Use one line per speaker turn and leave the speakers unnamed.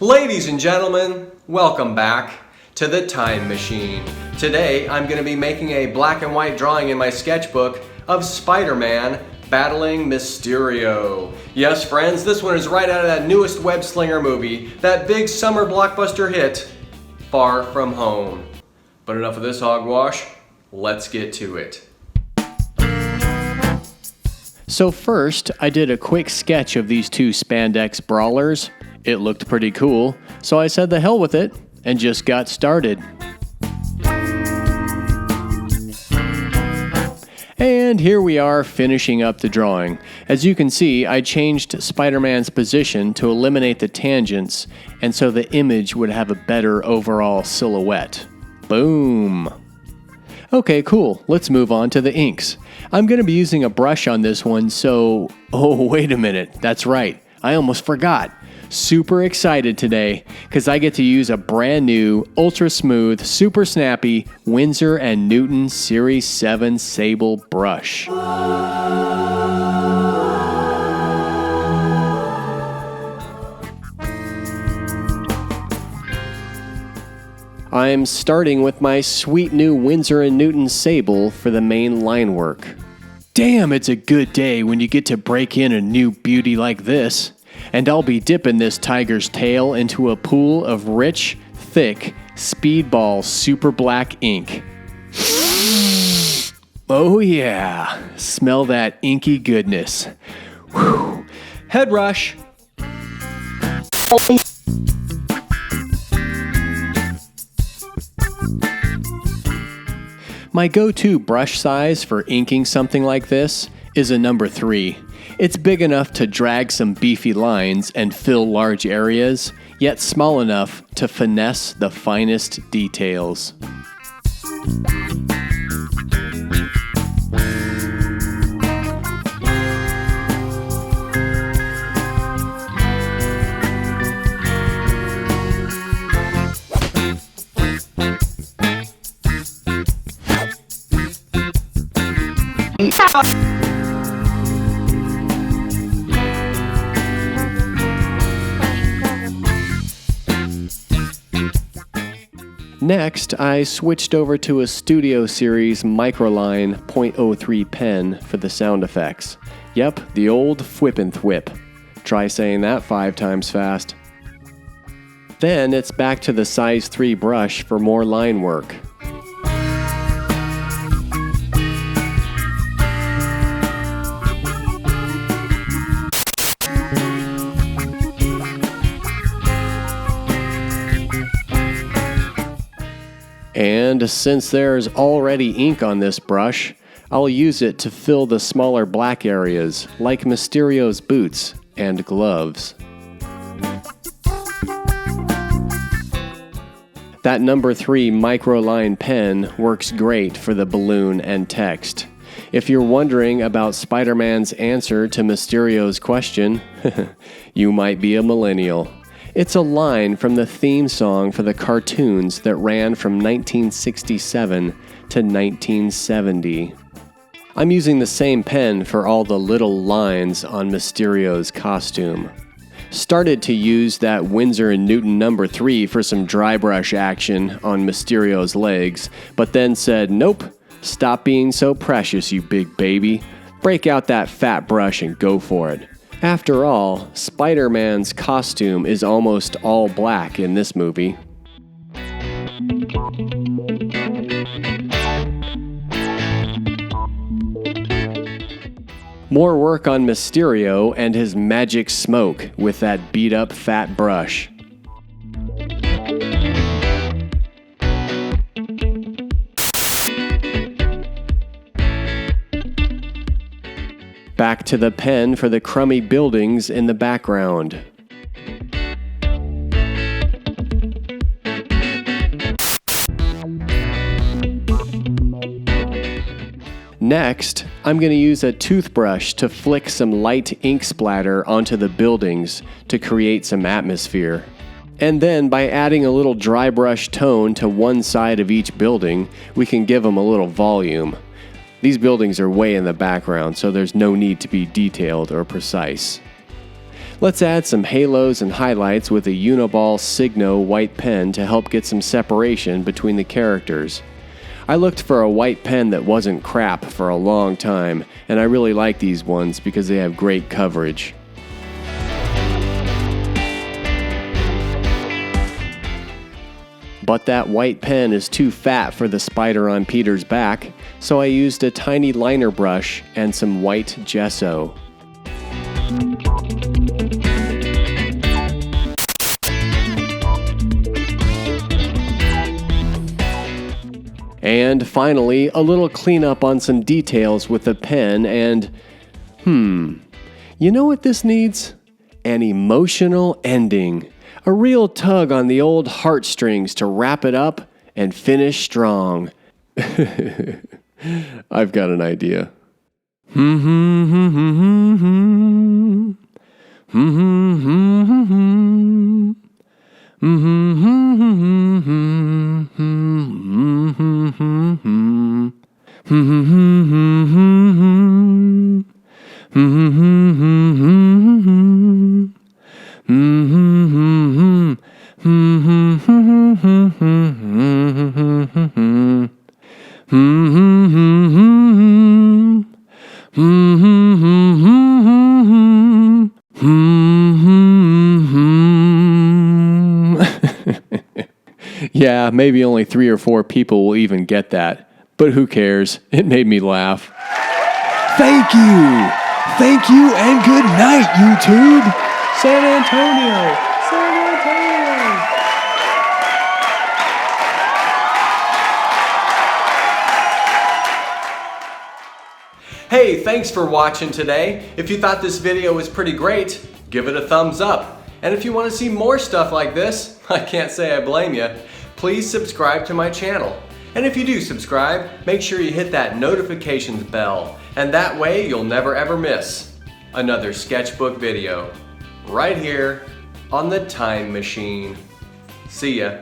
Ladies and gentlemen, welcome back to the Time Machine. Today I'm going to be making a black and white drawing in my sketchbook of Spider-Man battling Mysterio. Yes, friends, this one is right out of that newest web slinger movie, that big summer blockbuster hit, Far From Home. But enough of this hogwash, let's get to it.
So first, I did a quick sketch of these two spandex brawlers. It looked pretty cool, so I said the hell with it and just got started. And here we are finishing up the drawing. As you can see, I changed Spider-Man's position to eliminate the tangents, and so the image would have a better overall silhouette. Boom! Okay, cool. Let's move on to the inks. I'm going to be using a brush on this one, so... Oh, wait a minute. That's right. I almost forgot. Super excited today, because I get to use a brand new, ultra smooth, super snappy Winsor & Newton Series 7 Sable brush. I'm starting with my sweet new Winsor & Newton Sable for the main line work. Damn, it's a good day when you get to break in a new beauty like this. And I'll be dipping this tiger's tail into a pool of rich, thick, Speedball super black ink. Oh yeah, smell that inky goodness. Whew. Head rush. My go-to brush size for inking something like this is a number 3. It's big enough to drag some beefy lines and fill large areas, yet small enough to finesse the finest details. Next, I switched over to a Studio Series Microline .03 pen for the sound effects. Yep, the old Thwip and Thwip. Try saying that 5 times fast. Then it's back to the size 3 brush for more line work. And since there's already ink on this brush, I'll use it to fill the smaller black areas, like Mysterio's boots and gloves. That number 3 Microline pen works great for the balloon and text. If you're wondering about Spider-Man's answer to Mysterio's question, you might be a millennial. It's a line from the theme song for the cartoons that ran from 1967 to 1970. I'm using the same pen for all the little lines on Mysterio's costume. Started to use that Winsor & Newton number 3 for some dry brush action on Mysterio's legs, but then said, nope, stop being so precious, you big baby. Break out that fat brush and go for it. After all, Spider-Man's costume is almost all black in this movie. More work on Mysterio and his magic smoke with that beat-up fat brush. Back to the pen for the crummy buildings in the background. Next, I'm going to use a toothbrush to flick some light ink splatter onto the buildings to create some atmosphere. And then by adding a little dry brush tone to one side of each building, we can give them a little volume. These buildings are way in the background, so there's no need to be detailed or precise. Let's add some halos and highlights with a Uniball Signo white pen to help get some separation between the characters. I looked for a white pen that wasn't crap for a long time, and I really like these ones because they have great coverage. But that white pen is too fat for the spider on Peter's back, so I used a tiny liner brush and some white gesso. And finally, a little cleanup on some details with the pen and, you know what this needs? An emotional ending. A real tug on the old heartstrings to wrap it up and finish strong. I've got an idea. Yeah, maybe only 3 or 4 people will even get that. But who cares? It made me laugh. Thank you! Thank you and good night, YouTube! San Antonio! San Antonio!
Hey, thanks for watching today. If you thought this video was pretty great, give it a thumbs up. And if you want to see more stuff like this, I can't say I blame you, please subscribe to my channel. And if you do subscribe, make sure you hit that notifications bell, and that way you'll never ever miss another sketchbook video right here on the Time Machine. See ya.